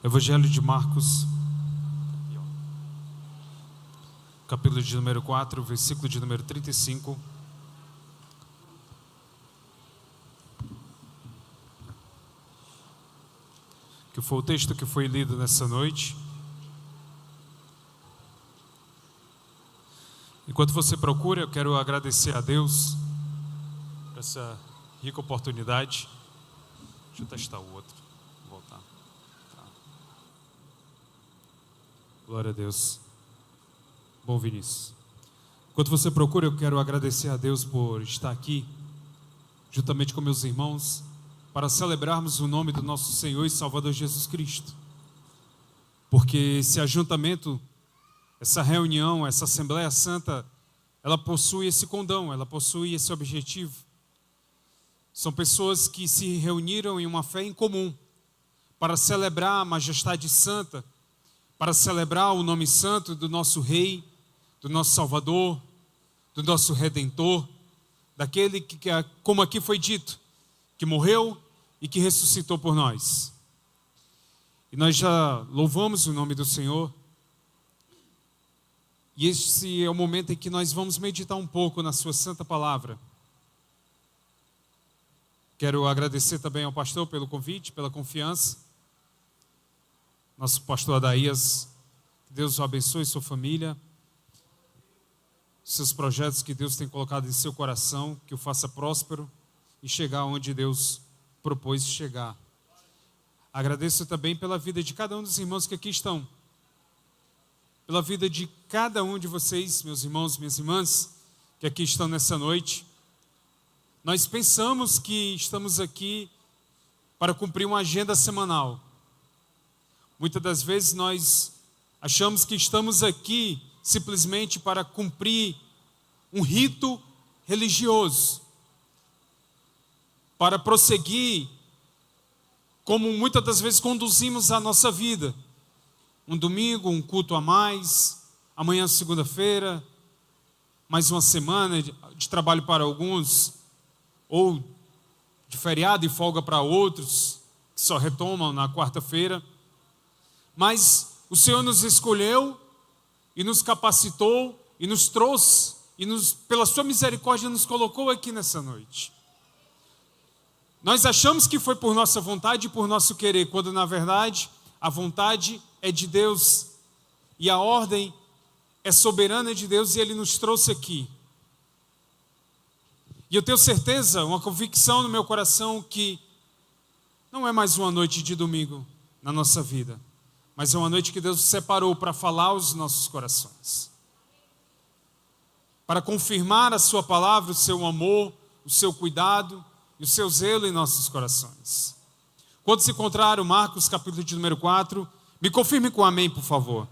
Evangelho de Marcos, capítulo de número 4, versículo de número 35. Que foi o texto que foi lido nessa noite. Enquanto você procura, eu quero agradecer a Deus por essa rica oportunidade. Deixa eu testar o outro. Voltar. Tá. Glória a Deus. Bom, Vinícius. Enquanto você procura, eu quero agradecer a Deus por estar aqui, juntamente com meus irmãos, para celebrarmos o nome do nosso Senhor e Salvador Jesus Cristo. Porque esse ajuntamento, essa reunião, essa Assembleia Santa, ela possui esse condão, ela possui esse objetivo. São pessoas que se reuniram em uma fé em comum para celebrar a majestade santa, para celebrar o nome santo do nosso Rei, do nosso Salvador, do nosso Redentor, daquele que, como aqui foi dito, que morreu e que ressuscitou por nós. E nós já louvamos o nome do Senhor. E esse é o momento em que nós vamos meditar um pouco na sua santa palavra. Quero agradecer também ao pastor pelo convite, pela confiança. Nosso pastor Adaías, que Deus o abençoe, sua família, seus projetos que Deus tem colocado em seu coração, que o faça próspero e chegar onde Deus propôs chegar. Agradeço também pela vida de cada um dos irmãos que aqui estão, pela vida de cada um de vocês, meus irmãos, minhas irmãs, que aqui estão nessa noite. Nós pensamos que estamos aqui para cumprir uma agenda semanal. Muitas das vezes nós achamos que estamos aqui simplesmente para cumprir um rito religioso, para prosseguir como muitas das vezes conduzimos a nossa vida. Um domingo, um culto a mais, amanhã segunda-feira, mais uma semana de trabalho para alguns, ou de feriado e folga para outros, que só retomam na quarta-feira. Mas o Senhor nos escolheu e nos capacitou e nos trouxe e pela sua misericórdia nos colocou aqui nessa noite. Nós achamos que foi por nossa vontade e por nosso querer, quando na verdade a vontade é de Deus e a ordem é soberana de Deus, e Ele nos trouxe aqui. E eu tenho certeza, uma convicção no meu coração, que não é mais uma noite de domingo na nossa vida, mas é uma noite que Deus separou para falar aos nossos corações, para confirmar a sua palavra, o seu amor, o seu cuidado e o seu zelo em nossos corações. Quando se encontraram, Marcos capítulo de número 4, me confirme com amém, por favor.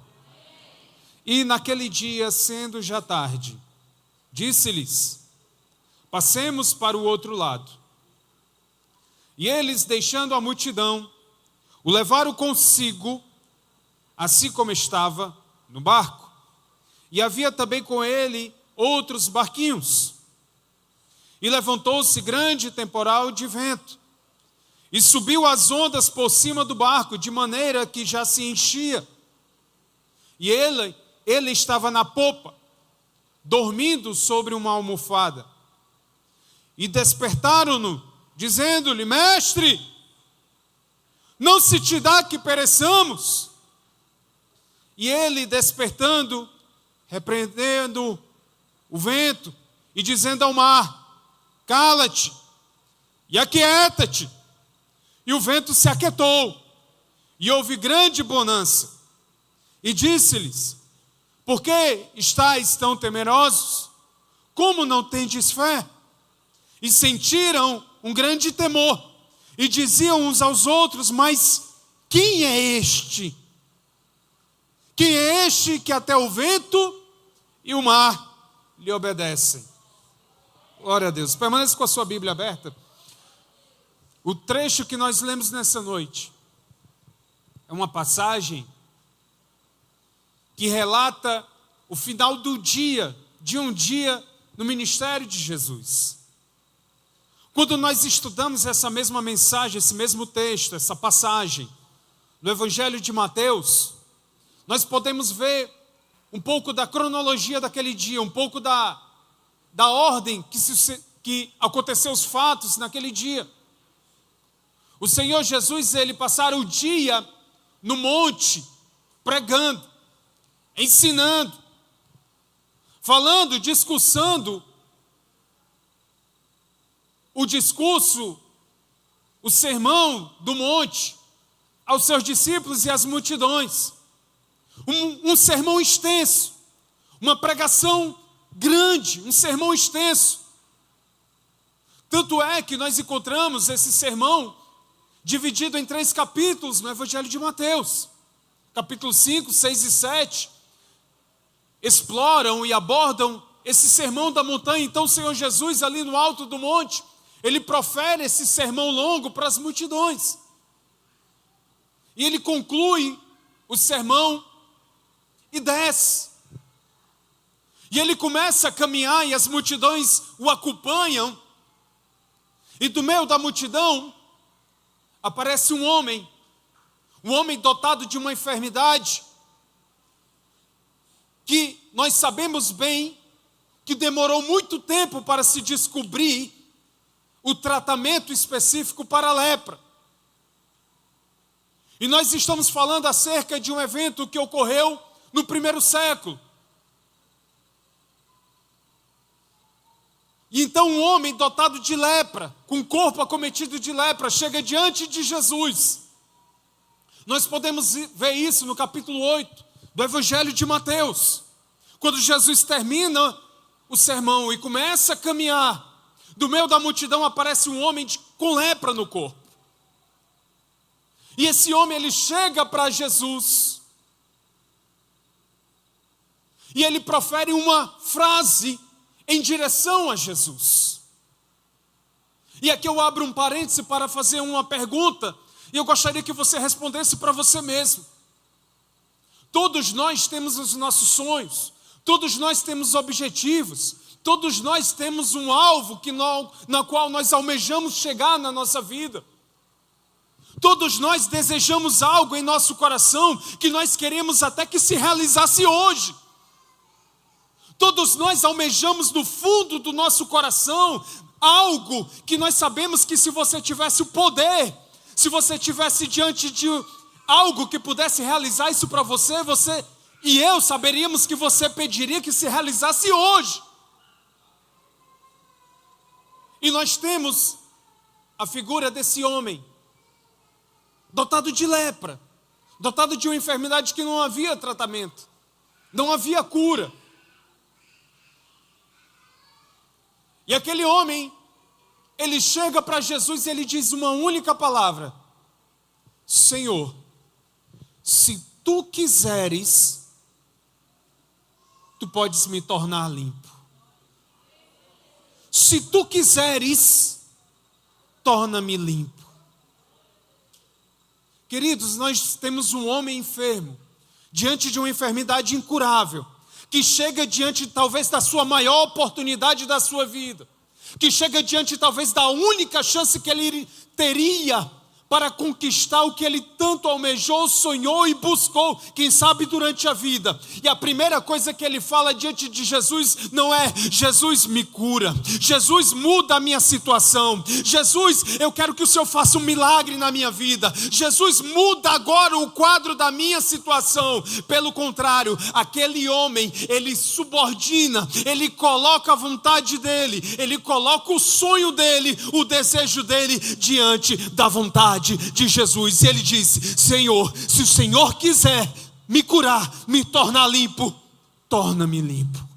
E naquele dia, sendo já tarde, disse-lhes: passemos para o outro lado. E eles, deixando a multidão, o levaram consigo, assim como estava no barco. E havia também com ele outros barquinhos. E levantou-se grande temporal de vento, e subiu as ondas por cima do barco, de maneira que já se enchia. E ele estava na popa, dormindo sobre uma almofada. E despertaram-no, dizendo-lhe: mestre, não se te dá que pereçamos? E ele, despertando, repreendendo o vento e dizendo ao mar: cala-te e aquieta-te. E o vento se aquietou, e houve grande bonança. E disse-lhes: por que estáis tão temerosos? Como não tendes fé? E sentiram um grande temor, e diziam uns aos outros: mas quem é este? Quem é este que até o vento e o mar lhe obedecem? Glória a Deus. Permaneça com a sua Bíblia aberta. O trecho que nós lemos nessa noite é uma passagem que relata o final do dia, de um dia no ministério de Jesus. Quando nós estudamos essa mesma mensagem, esse mesmo texto, essa passagem, no Evangelho de Mateus, nós podemos ver um pouco da cronologia daquele dia, um pouco da ordem que aconteceu os fatos naquele dia. O Senhor Jesus, ele passara o dia no monte, pregando, ensinando, falando, discursando o discurso, o sermão do monte, aos seus discípulos e às multidões. Um sermão extenso, uma pregação grande, um sermão extenso. Tanto é que nós encontramos esse sermão dividido em 3 capítulos no Evangelho de Mateus. Capítulo 5, 6 e 7 exploram e abordam esse sermão da montanha. Então o Senhor Jesus, ali no alto do monte, ele profere esse sermão longo para as multidões. E ele conclui o sermão e desce. E ele começa a caminhar e as multidões o acompanham. E do meio da multidão aparece um homem dotado de uma enfermidade que nós sabemos bem que demorou muito tempo para se descobrir o tratamento específico para a lepra. E nós estamos falando acerca de um evento que ocorreu no 1º século. E então um homem dotado de lepra, com o corpo acometido de lepra, chega diante de Jesus. Nós podemos ver isso no capítulo 8 do Evangelho de Mateus. Quando Jesus termina o sermão e começa a caminhar, do meio da multidão aparece um homem com lepra no corpo. E esse homem, ele chega para Jesus. E ele profere uma frase em direção a Jesus. E aqui eu abro um parêntese para fazer uma pergunta, e eu gostaria que você respondesse para você mesmo. Todos nós temos os nossos sonhos, todos nós temos objetivos, todos nós temos um alvo na qual nós almejamos chegar na nossa vida. Todos nós desejamos algo em nosso coração que nós queremos até que se realizasse hoje. Todos nós almejamos no fundo do nosso coração algo que nós sabemos que se você tivesse o poder, se você tivesse diante de algo que pudesse realizar isso para você, você e eu saberíamos que você pediria que se realizasse hoje. E nós temos a figura desse homem, dotado de lepra, dotado de uma enfermidade que não havia tratamento, não havia cura. E aquele homem, ele chega para Jesus e ele diz uma única palavra: Senhor, se tu quiseres, tu podes me tornar limpo. Se tu quiseres, torna-me limpo. Queridos, nós temos um homem enfermo, diante de uma enfermidade incurável, que chega diante talvez da sua maior oportunidade da sua vida, que chega diante talvez da única chance que ele teria para conquistar o que ele tanto almejou, sonhou e buscou, quem sabe durante a vida. E a primeira coisa que ele fala diante de Jesus não é: Jesus, me cura, Jesus, muda a minha situação, Jesus, eu quero que o Senhor faça um milagre na minha vida, Jesus, muda agora o quadro da minha situação. Pelo contrário, aquele homem, ele subordina, ele coloca a vontade dele, ele coloca o sonho dele, o desejo dele diante da vontade de Jesus. E ele disse: Senhor, se o Senhor quiser me curar, me tornar limpo, torna-me limpo.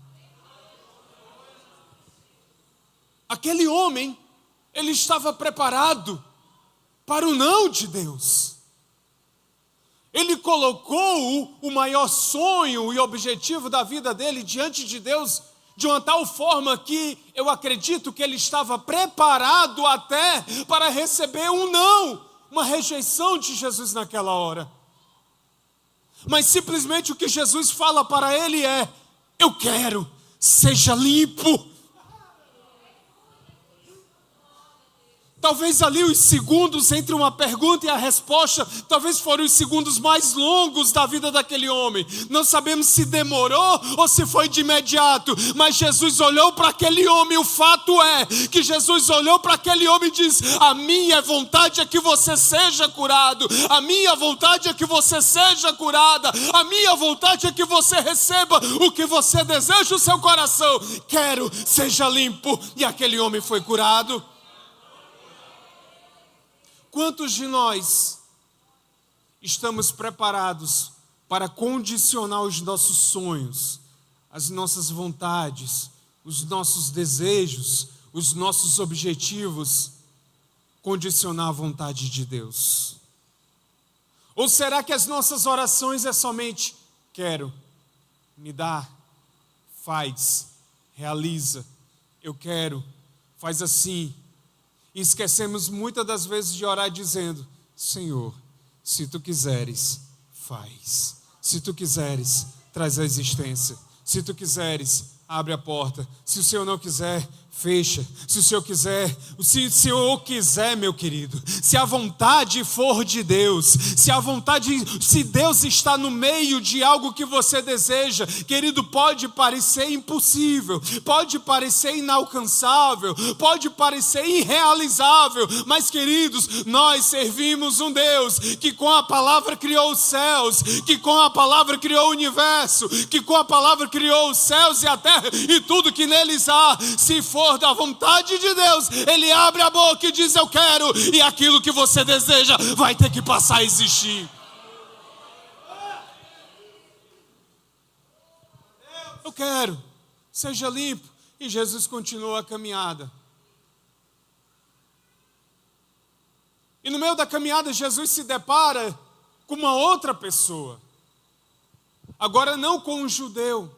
Aquele homem, ele estava preparado para o não de Deus. Ele colocou o maior sonho e objetivo da vida dele diante de Deus de uma tal forma que eu acredito que ele estava preparado até para receber um não, uma rejeição de Jesus naquela hora. Mas simplesmente o que Jesus fala para ele é: eu quero, seja limpo. Talvez ali os segundos entre uma pergunta e a resposta, talvez foram os segundos mais longos da vida daquele homem. Não sabemos se demorou ou se foi de imediato, mas Jesus olhou para aquele homem. O fato é que Jesus olhou para aquele homem e disse: a minha vontade é que você seja curado, a minha vontade é que você seja curada, a minha vontade é que você receba o que você deseja o seu coração. Quero, seja limpo. E aquele homem foi curado. Quantos de nós estamos preparados para condicionar os nossos sonhos, as nossas vontades, os nossos desejos, os nossos objetivos, condicionar a vontade de Deus? Ou será que as nossas orações é somente quero, me dá, faz, realiza, eu quero, faz assim? E esquecemos muitas das vezes de orar dizendo: Senhor, se tu quiseres, faz. Se tu quiseres, traz a existência. Se tu quiseres, abre a porta. Se o Senhor não quiser, fecha. Se o Senhor quiser, se o Senhor quiser, meu querido, se a vontade for de Deus, se Deus está no meio de algo que você deseja, querido, pode parecer impossível, pode parecer inalcançável, pode parecer irrealizável, mas, queridos, nós servimos um Deus que com a palavra criou os céus, que com a palavra criou o universo, que com a palavra criou os céus e a terra e tudo que neles há. Se for da vontade de Deus, Ele abre a boca e diz: eu quero, e aquilo que você deseja vai ter que passar a existir. Eu quero, seja limpo. E Jesus continua a caminhada. E no meio da caminhada, Jesus se depara com uma outra pessoa. Agora não com um judeu.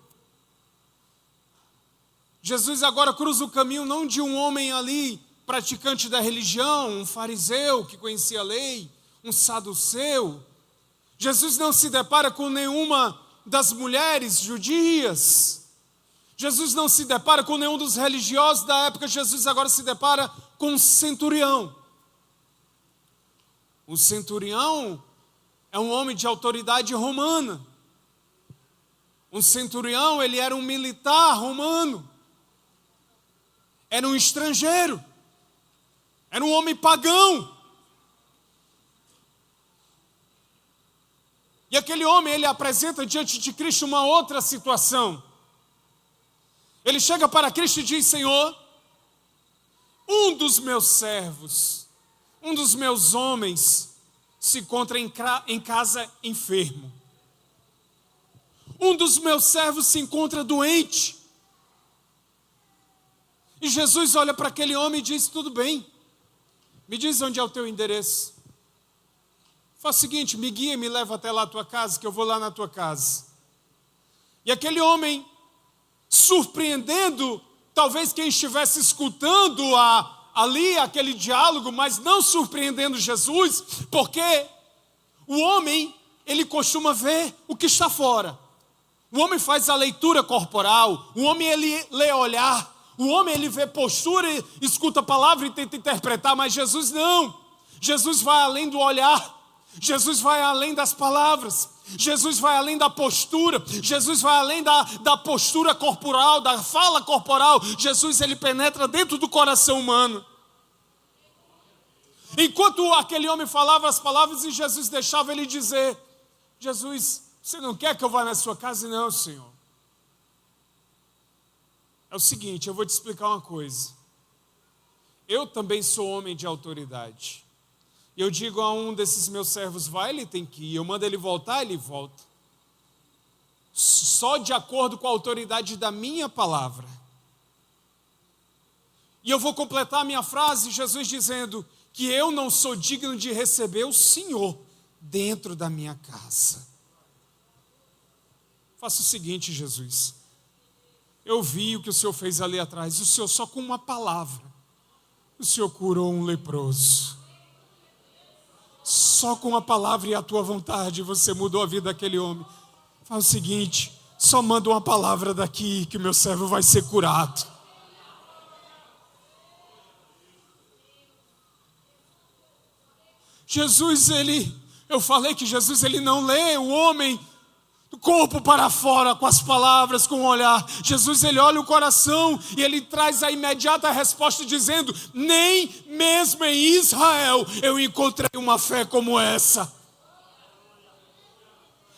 Jesus agora cruza o caminho não de um homem ali, praticante da religião, um fariseu que conhecia a lei, um saduceu. Jesus não se depara com nenhuma das mulheres judias. Jesus não se depara com nenhum dos religiosos da época. Jesus agora se depara com um centurião. O centurião é um homem de autoridade romana. Um centurião, ele era um militar romano. Era um estrangeiro, era um homem pagão. E aquele homem, ele apresenta diante de Cristo uma outra situação. Ele chega para Cristo e diz: Senhor, um dos meus servos, um dos meus homens se encontra em casa enfermo. Um dos meus servos se encontra doente. E Jesus olha para aquele homem e diz: tudo bem, me diz onde é o teu endereço. Faz o seguinte, me guia e me leva até lá a tua casa, que eu vou lá na tua casa. E aquele homem, surpreendendo talvez quem estivesse escutando ali aquele diálogo, mas não surpreendendo Jesus, porque o homem, ele costuma ver o que está fora. O homem faz a leitura corporal, o homem, ele lê olhar. O homem, ele vê postura, escuta a palavra e tenta interpretar, mas Jesus não. Jesus vai além do olhar, Jesus vai além das palavras, Jesus vai além da postura, Jesus vai além da postura corporal, da fala corporal. Jesus, ele penetra dentro do coração humano. Enquanto aquele homem falava as palavras e Jesus deixava ele dizer: Jesus, você não quer que eu vá na sua casa? Não, Senhor. É o seguinte, eu vou te explicar uma coisa. Eu também sou homem de autoridade. Eu digo a um desses meus servos: vai, ele tem que ir. Eu mando ele voltar, ele volta. Só de acordo com a autoridade da minha palavra. E eu vou completar a minha frase, Jesus dizendo que eu não sou digno de receber o Senhor dentro da minha casa. Faça o seguinte, Jesus. Eu vi o que o Senhor fez ali atrás. O Senhor, só com uma palavra, o Senhor curou um leproso. Só com a palavra e a tua vontade você mudou a vida daquele homem. Faz o seguinte, só manda uma palavra daqui que o meu servo vai ser curado. Eu falei que Jesus, ele não lê o homem do corpo para fora com as palavras, com o olhar. Jesus, ele olha o coração e ele traz a imediata resposta dizendo: nem mesmo em Israel eu encontrei uma fé como essa.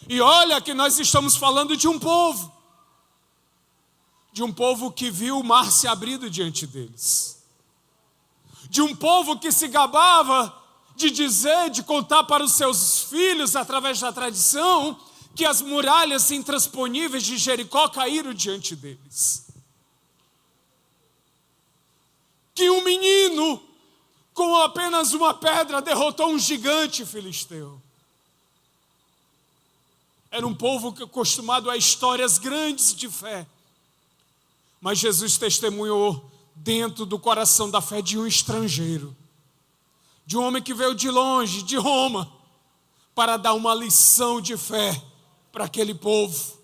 E olha que nós estamos falando de um povo que viu o mar se abrindo diante deles, de um povo que se gabava de dizer, de contar para os seus filhos, através da tradição, que as muralhas intransponíveis de Jericó caíram diante deles. Que um menino, com apenas uma pedra, derrotou um gigante filisteu. Era um povo acostumado a histórias grandes de fé. Mas Jesus testemunhou dentro do coração da fé de um estrangeiro, de um homem que veio de longe, de Roma, para dar uma lição de fé para aquele povo.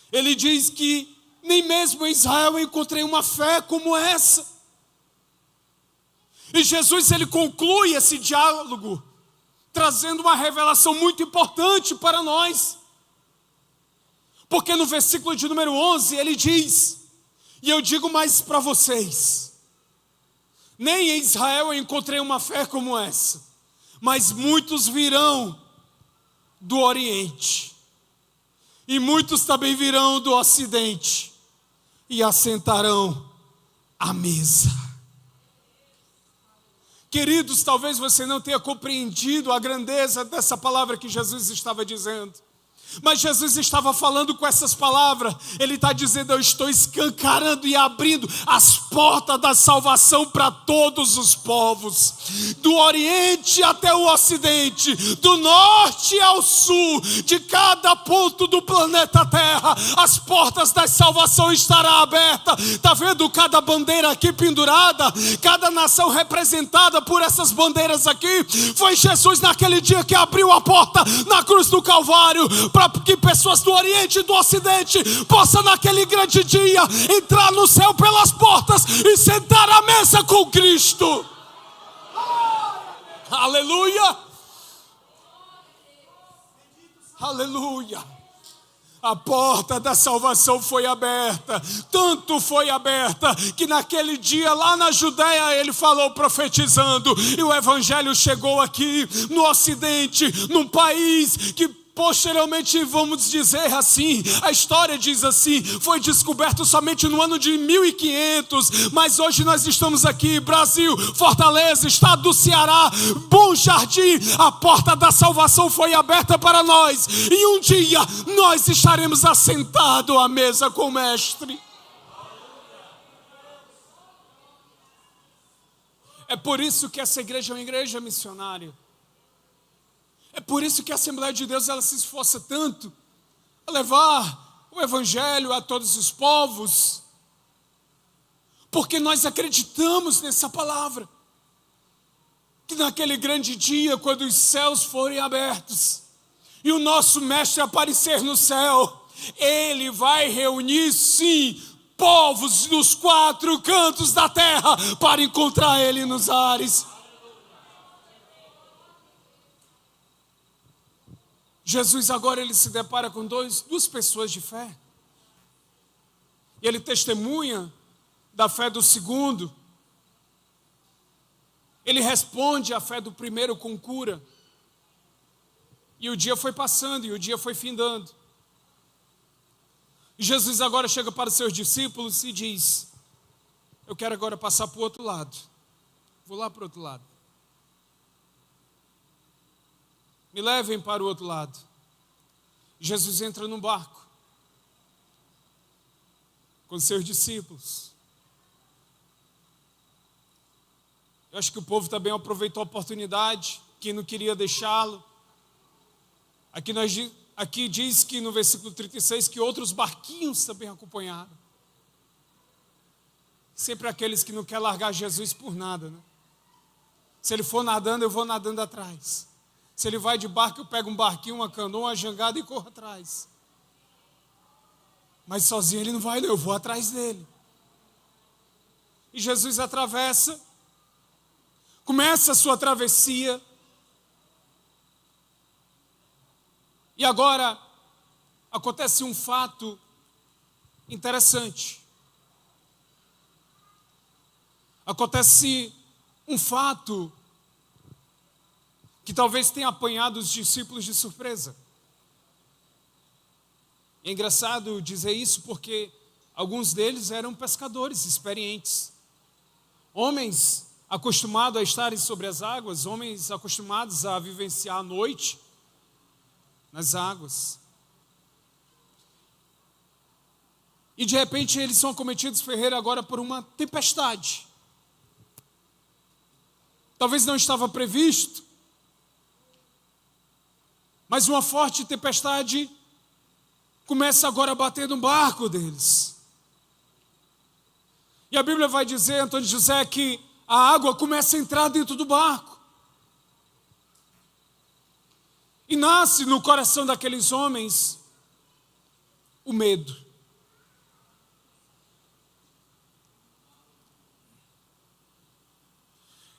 Ele diz que nem mesmo em Israel eu encontrei uma fé como essa. E Jesus, ele conclui esse diálogo trazendo uma revelação muito importante para nós. Porque no versículo de número 11 ele diz: e eu digo mais para vocês, nem em Israel eu encontrei uma fé como essa, mas muitos virão do Oriente, e muitos também virão do Ocidente, e assentarão à mesa. Queridos, talvez você não tenha compreendido a grandeza dessa palavra que Jesus estava dizendo. Mas Jesus estava falando com essas palavras. Ele está dizendo: eu estou escancarando e abrindo as portas da salvação para todos os povos, do Oriente até o Ocidente, do Norte ao Sul, de cada ponto do planeta Terra. As portas da salvação estarão abertas. Está vendo cada bandeira aqui pendurada? Cada nação representada por essas bandeiras aqui. Foi Jesus naquele dia que abriu a porta na cruz do Calvário, para que pessoas do Oriente e do Ocidente possam naquele grande dia entrar no céu pelas portas e sentar à mesa com Cristo. Aleluia! Aleluia! A porta da salvação foi aberta, tanto foi aberta, que naquele dia lá na Judéia ele falou profetizando, e o evangelho chegou aqui no Ocidente, num país que posteriormente, vamos dizer assim, a história diz assim, foi descoberto somente no ano de 1500, mas hoje nós estamos aqui, Brasil, Fortaleza, estado do Ceará, Bom Jardim, a porta da salvação foi aberta para nós, e um dia nós estaremos assentados à mesa com o Mestre. É por isso que essa igreja é uma igreja missionária. É por isso que a Assembleia de Deus ela se esforça tanto a levar o Evangelho a todos os povos, porque nós acreditamos nessa palavra, que naquele grande dia, quando os céus forem abertos e o nosso Mestre aparecer no céu, Ele vai reunir sim povos dos 4 cantos da terra para encontrar Ele nos ares. Jesus agora ele se depara com duas pessoas de fé. E ele testemunha da fé do segundo. Ele responde à fé do primeiro com cura. E o dia foi passando, e o dia foi findando. E Jesus agora chega para os seus discípulos e diz: eu quero agora passar para o outro lado. Vou lá para o outro lado. Me levem para o outro lado. Jesus entra num barco com seus discípulos. Eu acho que o povo também aproveitou a oportunidade, que não queria deixá-lo. Aqui diz que no versículo 36 que outros barquinhos também acompanharam. Sempre aqueles que não querem largar Jesus por nada, né? Se ele for nadando, eu vou nadando atrás. Se ele vai de barco, eu pego um barquinho, uma canoa, uma jangada e corro atrás. Mas sozinho ele não vai, não, eu vou atrás dele. E Jesus atravessa, começa a sua travessia. E agora acontece um fato interessante. Acontece um fato que talvez tenha apanhado os discípulos de surpresa. É engraçado dizer isso porque alguns deles eram pescadores experientes. Homens acostumados a estarem sobre as águas, homens acostumados a vivenciar a noite nas águas. E de repente eles são acometidos, Ferreira, agora por uma tempestade. Talvez não estava previsto, mas uma forte tempestade começa agora a bater no barco deles. E a Bíblia vai dizer, Antônio José, que a água começa a entrar dentro do barco. E nasce no coração daqueles homens o medo.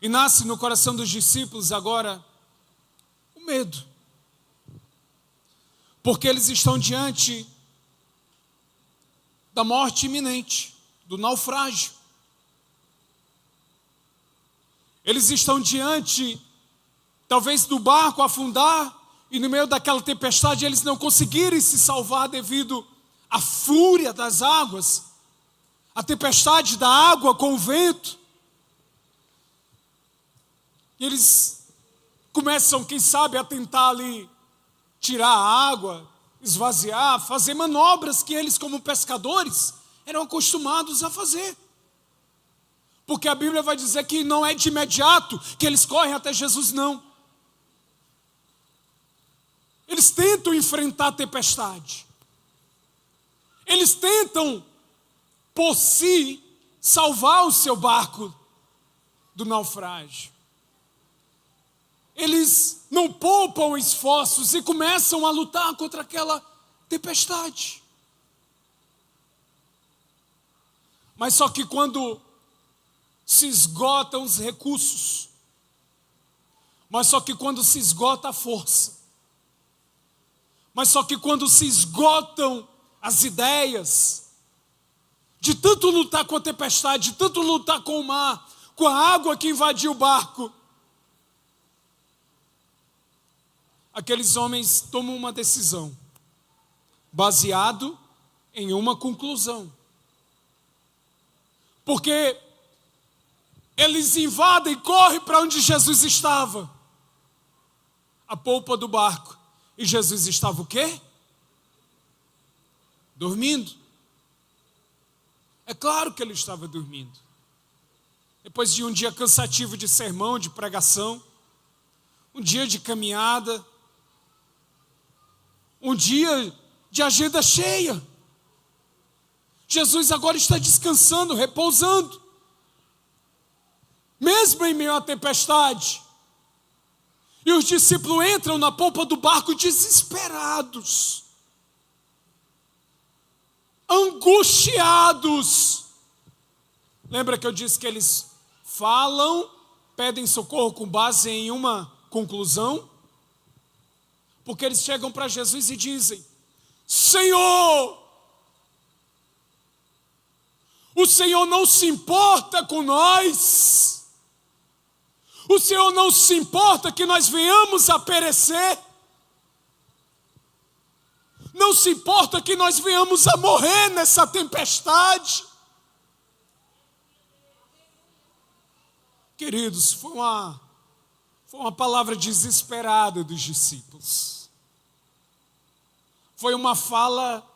E nasce no coração dos discípulos agora o medo. Porque eles estão diante da morte iminente, do naufrágio. Eles estão diante, talvez, do barco afundar, e no meio daquela tempestade eles não conseguirem se salvar devido à fúria das águas, a tempestade da água com o vento. E eles começam, quem sabe, a tentar ali tirar a água, esvaziar, fazer manobras que eles, como pescadores, eram acostumados a fazer. Porque a Bíblia vai dizer que não é de imediato que eles correm até Jesus, não. Eles tentam enfrentar a tempestade. Eles tentam, por si, salvar o seu barco do naufrágio. Eles não poupam esforços e começam a lutar contra aquela tempestade. Mas só que quando se esgotam os recursos, mas só que quando se esgota a força, mas só que quando se esgotam as ideias, de tanto lutar com a tempestade, de tanto lutar com o mar, com a água que invadiu o barco, aqueles homens tomam uma decisão, baseado em uma conclusão. Porque eles invadem, correm para onde Jesus estava, a polpa do barco. E Jesus estava o quê? Dormindo. É claro que ele estava dormindo. Depois de um dia cansativo de sermão, de pregação, um dia de caminhada, um dia de agenda cheia, Jesus agora está descansando, repousando. Mesmo em meio à tempestade. E os discípulos entram na polpa do barco desesperados, angustiados. Lembra que eu disse que eles falam, pedem socorro com base em uma conclusão? Porque eles chegam para Jesus e dizem: Senhor, o Senhor não se importa com nós? O Senhor não se importa que nós venhamos a perecer? Não se importa que nós venhamos a morrer nessa tempestade? Queridos, foi uma palavra desesperada dos discípulos. Foi uma fala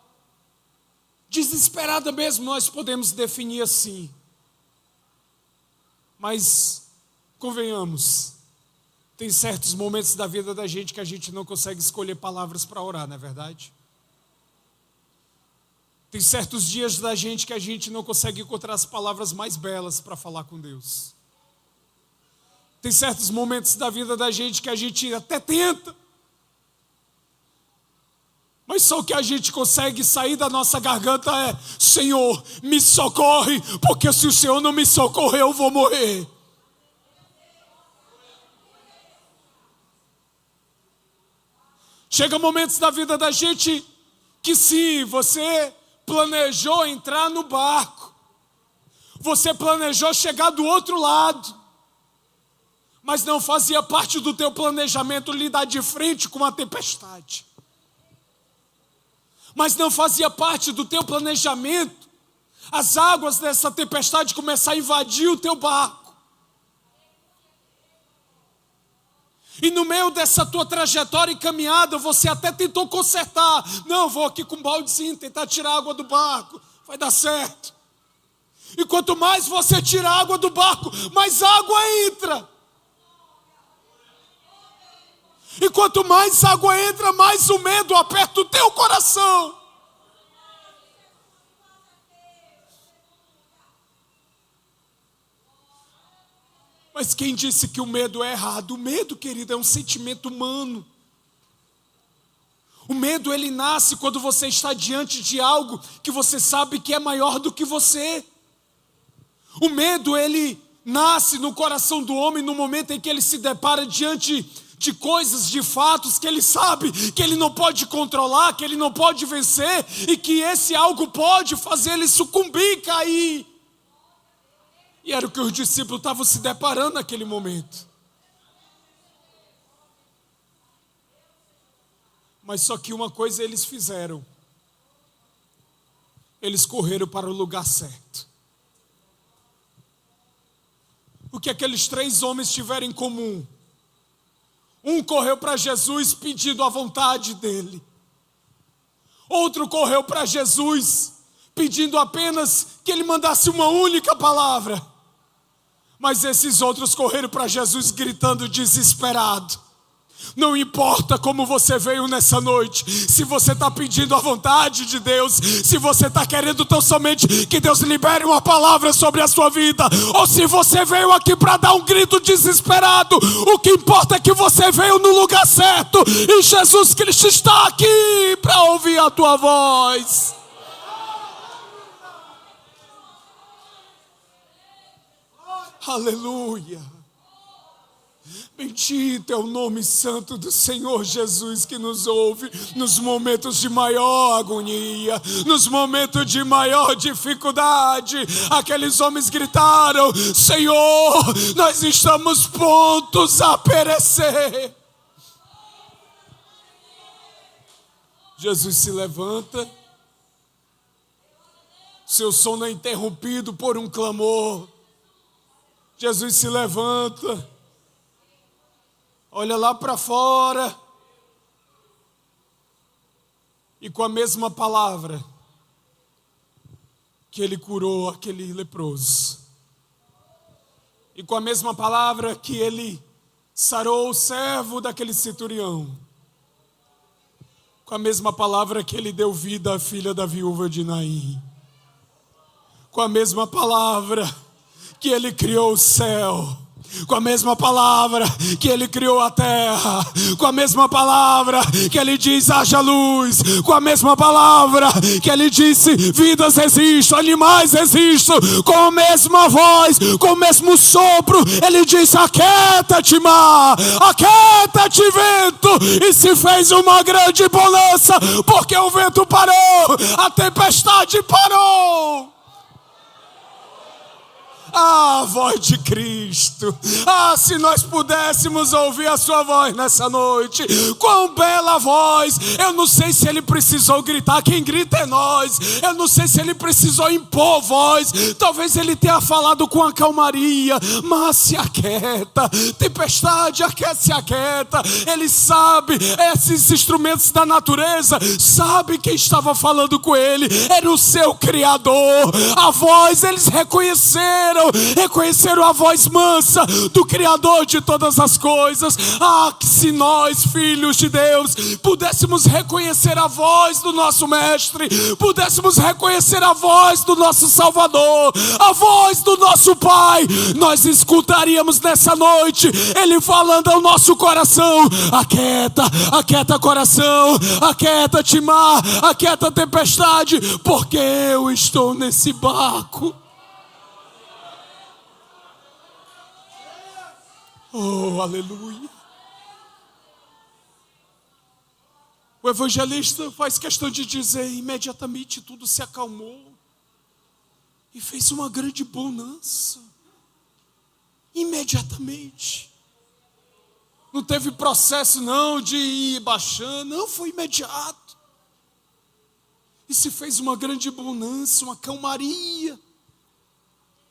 desesperada mesmo, nós podemos definir assim. Mas convenhamos, tem certos momentos da vida da gente que a gente não consegue escolher palavras para orar, não é verdade? Tem certos dias da gente que a gente não consegue encontrar as palavras mais belas para falar com Deus. Tem certos momentos da vida da gente que a gente até tenta, mas só o que a gente consegue sair da nossa garganta é: Senhor, me socorre, porque se o Senhor não me socorrer, eu vou morrer. Chega momentos da vida da gente que sim, você planejou entrar no barco, você planejou chegar do outro lado, mas não fazia parte do teu planejamento lidar de frente com uma tempestade. Mas não fazia parte do teu planejamento as águas dessa tempestade começar a invadir o teu barco. E no meio dessa tua trajetória e caminhada, você até tentou consertar. Não, vou aqui com um baldezinho tentar tirar água do barco. Vai dar certo. E quanto mais você tira a água do barco, mais água entra. E quanto mais água entra, mais o medo aperta o teu coração. Mas quem disse que o medo é errado? O medo, querido, é um sentimento humano. O medo, ele nasce quando você está diante de algo que você sabe que é maior do que você. O medo, ele nasce no coração do homem no momento em que ele se depara diante de coisas, de fatos que ele sabe que ele não pode controlar, que ele não pode vencer e que esse algo pode fazer ele sucumbir, cair. E era o que os discípulos estavam se deparando naquele momento. Mas só que uma coisa eles fizeram. Eles correram para o lugar certo. O que aqueles 3 homens tiveram em comum? Um correu para Jesus pedindo a vontade dele. Outro correu para Jesus pedindo apenas que ele mandasse uma única palavra. Mas esses outros correram para Jesus gritando desesperado. Não importa como você veio nessa noite, se você está pedindo a vontade de Deus, se você está querendo tão somente que Deus libere uma palavra sobre a sua vida, ou se você veio aqui para dar um grito desesperado, o que importa é que você veio no lugar certo, e Jesus Cristo está aqui para ouvir a tua voz. Aleluia. Bendito é o nome santo do Senhor Jesus que nos ouve nos momentos de maior agonia, nos momentos de maior dificuldade. Aqueles homens gritaram: Senhor, nós estamos prontos a perecer. Jesus se levanta, seu sono é interrompido por um clamor. Jesus se levanta, olha lá para fora, e com a mesma palavra que ele curou aquele leproso, e com a mesma palavra que ele sarou o servo daquele centurião, com a mesma palavra que ele deu vida à filha da viúva de Naim, com a mesma palavra que ele criou o céu, com a mesma palavra que ele criou a terra, com a mesma palavra que ele diz haja luz, com a mesma palavra que ele disse vidas existem, animais existem, com a mesma voz, com o mesmo sopro, ele diz aquieta-te mar, aquieta-te vento, e se fez uma grande bonança, porque o vento parou, a tempestade parou. Ah, voz de Cristo. Ah, se nós pudéssemos ouvir a sua voz nessa noite. Quão bela voz. Eu não sei se ele precisou gritar. Quem grita é nós. Eu não sei se ele precisou impor voz. Talvez ele tenha falado com a calmaria. Mas se aquieta. Tempestade, se aquieta. Ele sabe. Esses instrumentos da natureza. Sabe quem estava falando com ele. Era o seu Criador. A voz eles reconheceram a voz mansa do Criador de todas as coisas. Ah, que se nós, filhos de Deus, pudéssemos reconhecer a voz do nosso Mestre, pudéssemos reconhecer a voz do nosso Salvador, a voz do nosso Pai, nós escutaríamos nessa noite Ele falando ao nosso coração: aquieta, aquieta coração, aquieta-te mar, aquieta tempestade, porque eu estou nesse barco. Oh, aleluia. O evangelista faz questão de dizer: imediatamente tudo se acalmou e fez uma grande bonança. Imediatamente. Não teve processo não de ir baixando, não, foi imediato. E se fez uma grande bonança, uma calmaria.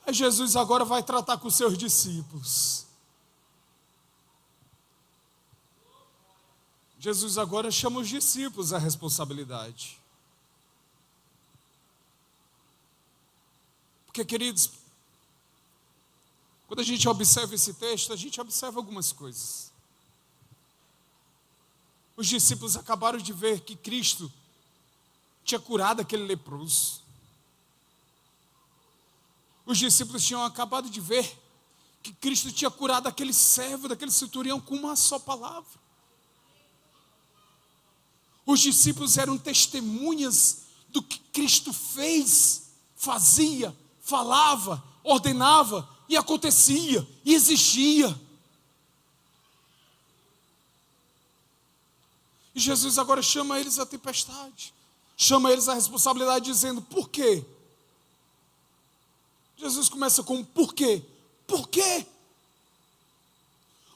Aí Jesus agora vai tratar com os seus discípulos. Jesus agora chama os discípulos à responsabilidade. Porque, queridos, quando a gente observa esse texto, a gente observa algumas coisas. Os discípulos acabaram de ver que Cristo tinha curado aquele leproso. Os discípulos tinham acabado de ver que Cristo tinha curado aquele servo, daquele centurião, com uma só palavra. Os discípulos eram testemunhas do que Cristo fez, fazia, falava, ordenava, e acontecia, e existia. E Jesus agora chama eles à tempestade, chama eles à responsabilidade, dizendo: por quê? Jesus começa com por quê? Por quê?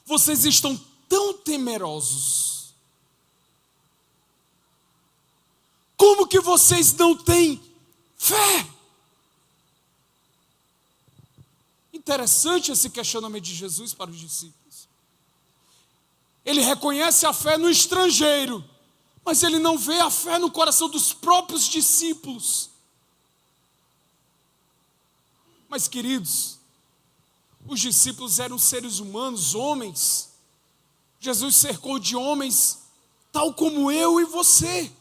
Vocês estão tão temerosos. Como que vocês não têm fé? Interessante esse questionamento de Jesus para os discípulos. Ele reconhece a fé no estrangeiro, mas ele não vê a fé no coração dos próprios discípulos. Mas, queridos, os discípulos eram seres humanos, homens. Jesus cercou de homens tal como eu e você.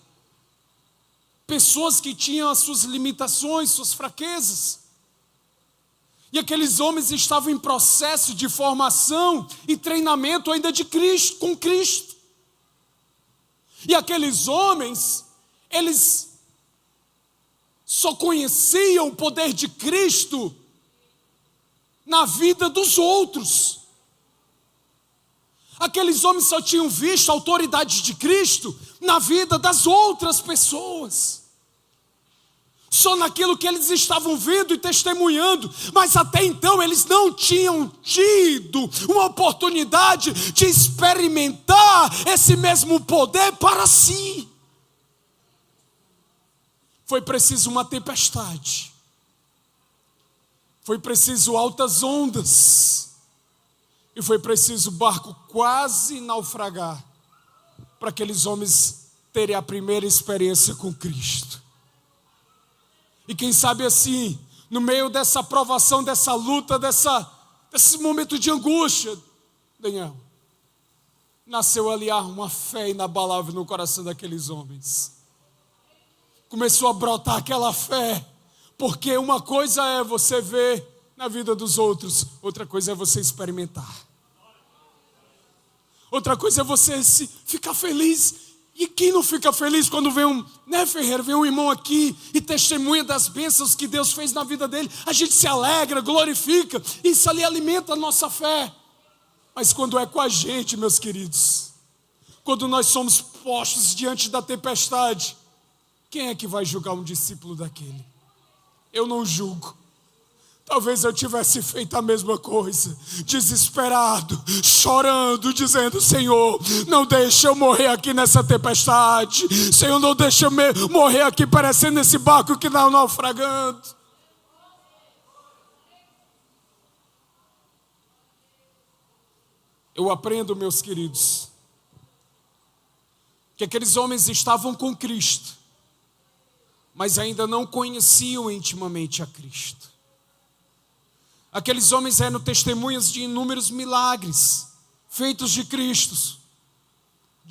Pessoas que tinham as suas limitações, suas fraquezas. E aqueles homens estavam em processo de formação e treinamento ainda de Cristo, com Cristo. E aqueles homens, eles só conheciam o poder de Cristo na vida dos outros. Aqueles homens só tinham visto a autoridade de Cristo na vida das outras pessoas. Só naquilo que eles estavam vendo e testemunhando, mas até então eles não tinham tido uma oportunidade de experimentar esse mesmo poder para si. Foi preciso uma tempestade, foi preciso altas ondas, e foi preciso o barco quase naufragar, para aqueles homens terem a primeira experiência com Cristo. E quem sabe assim, no meio dessa provação, dessa luta, desse momento de angústia, Daniel, nasceu ali uma fé inabalável no coração daqueles homens. Começou a brotar aquela fé, porque uma coisa é você ver na vida dos outros, outra coisa é você experimentar. Outra coisa é você ficar feliz. E quem não fica feliz quando vem Ferreira, vem um irmão aqui e testemunha das bênçãos que Deus fez na vida dele? A gente se alegra, glorifica, isso ali alimenta a nossa fé. Mas quando é com a gente, meus queridos, quando nós somos postos diante da tempestade, quem é que vai julgar um discípulo daquele? Eu não julgo. Talvez eu tivesse feito a mesma coisa, desesperado, chorando, dizendo: Senhor, não deixa eu morrer aqui nessa tempestade. Senhor, não deixa eu morrer aqui parecendo esse barco que está naufragando. Eu aprendo, meus queridos, que aqueles homens estavam com Cristo, mas ainda não conheciam intimamente a Cristo. Aqueles homens eram testemunhas de inúmeros milagres feitos de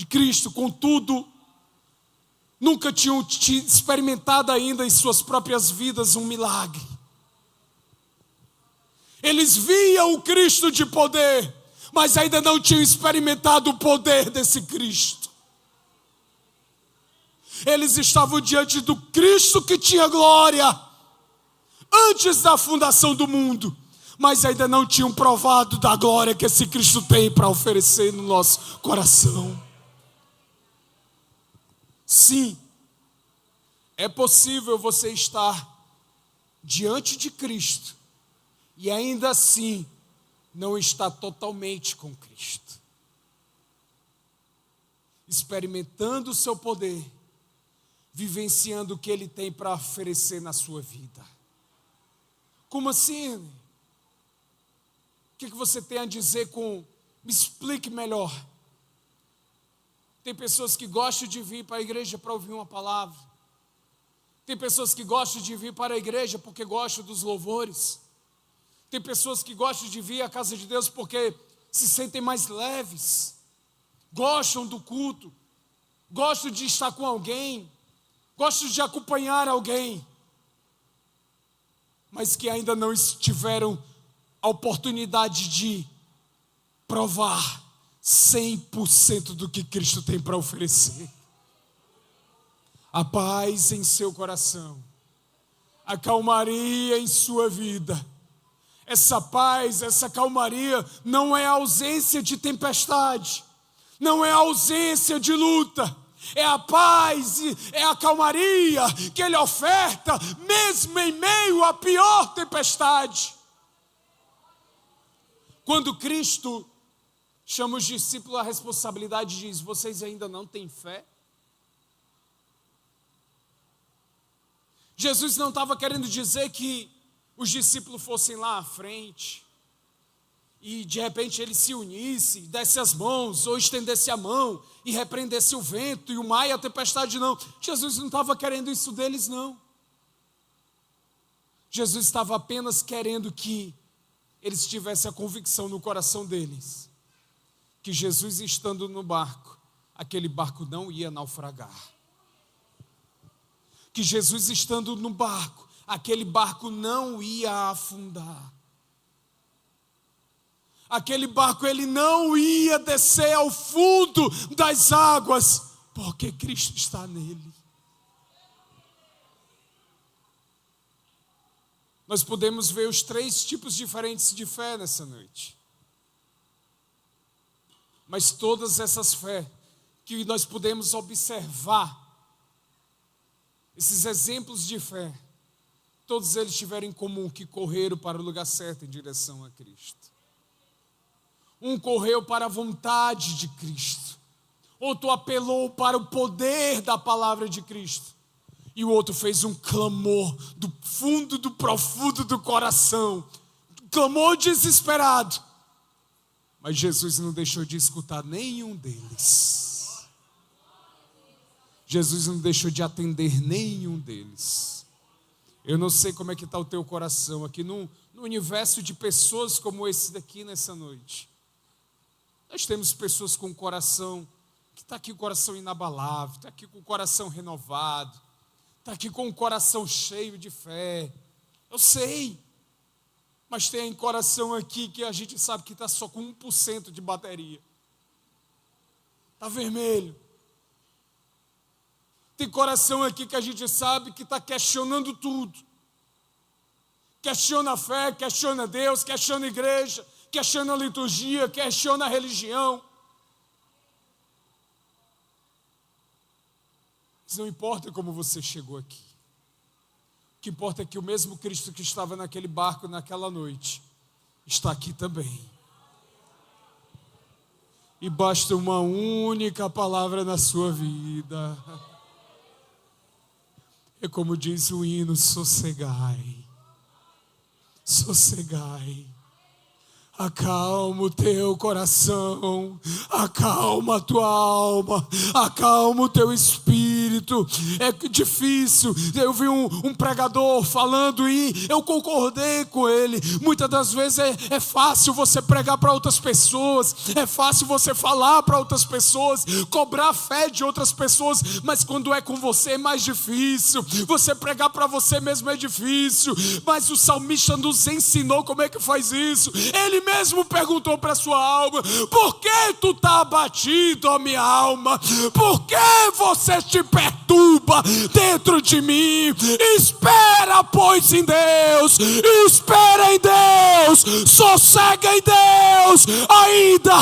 Cristo, contudo, nunca tinham experimentado ainda em suas próprias vidas um milagre. Eles viam o Cristo de poder, mas ainda não tinham experimentado o poder desse Cristo. Eles estavam diante do Cristo que tinha glória antes da fundação do mundo, mas ainda não tinham provado da glória que esse Cristo tem para oferecer no nosso coração. assim, é possível você estar diante de Cristo e ainda assim não estar totalmente com Cristo, experimentando o seu poder, vivenciando o que Ele tem para oferecer na sua vida. Como assim? O que você tem a dizer com... Me explique melhor. Tem pessoas que gostam de vir para a igreja para ouvir uma palavra. Tem pessoas que gostam de vir para a igreja porque gostam dos louvores. Tem pessoas que gostam de vir à casa de Deus porque se sentem mais leves. Gostam do culto. Gostam de estar com alguém. Gostam de acompanhar alguém. Mas que ainda não tiveram a oportunidade de provar 100% do que Cristo tem para oferecer. A paz em seu coração, a calmaria em sua vida. Essa paz, essa calmaria não é ausência de tempestade, não é ausência de luta. É a paz, é a calmaria que Ele oferta, mesmo em meio à pior tempestade. Quando Cristo chama os discípulos à responsabilidade e diz: vocês ainda não têm fé? Jesus não estava querendo dizer que os discípulos fossem lá à frente e de repente ele se unisse, desse as mãos ou estendesse a mão e repreendesse o vento e o mar e a tempestade, não. Jesus não estava querendo isso deles, não. Jesus estava apenas querendo que eles tivessem a convicção no coração deles que Jesus estando no barco, aquele barco não ia naufragar. Que Jesus estando no barco, aquele barco não ia afundar. Aquele barco ele não ia descer ao fundo das águas, porque Cristo está nele. Nós podemos ver os 3 tipos diferentes de fé nessa noite. Mas todas essas fé que nós podemos observar, esses exemplos de fé, todos eles tiveram em comum que correram para o lugar certo em direção a Cristo. Um correu para a vontade de Cristo, outro apelou para o poder da palavra de Cristo, e o outro fez um clamor do fundo, do profundo do coração, um clamor desesperado. Mas Jesus não deixou de escutar nenhum deles. Jesus não deixou de atender nenhum deles. Eu não sei como é que está o teu coração aqui no universo de pessoas como esse daqui nessa noite. Nós temos pessoas com o coração, que está aqui com o coração inabalável, está aqui com o coração renovado, está aqui com o coração cheio de fé. Eu sei. Mas tem coração aqui que a gente sabe que está só com 1% de bateria. Está vermelho. Tem coração aqui que a gente sabe que está questionando tudo. Questiona a fé, questiona Deus, questiona a igreja, questiona a liturgia, questiona a religião. Mas não importa como você chegou aqui. O que importa é que o mesmo Cristo que estava naquele barco naquela noite está aqui também. E basta uma única palavra na sua vida. É como diz o hino: sossegai, sossegai. Acalma o teu coração, acalma a tua alma, acalma o teu espírito. É difícil. Eu vi um pregador falando e eu concordei com ele. Muitas das vezes é fácil você pregar para outras pessoas, é fácil você falar para outras pessoas, cobrar fé de outras pessoas, mas quando é com você é mais difícil. Você pregar para você mesmo é difícil, mas o salmista nos ensinou como é que faz isso. Ele mesmo perguntou para sua alma: por que tu está abatido, ó minha alma? Por que você te perturba dentro de mim? Espera, pois, em Deus, espera em Deus, sossega em Deus, ainda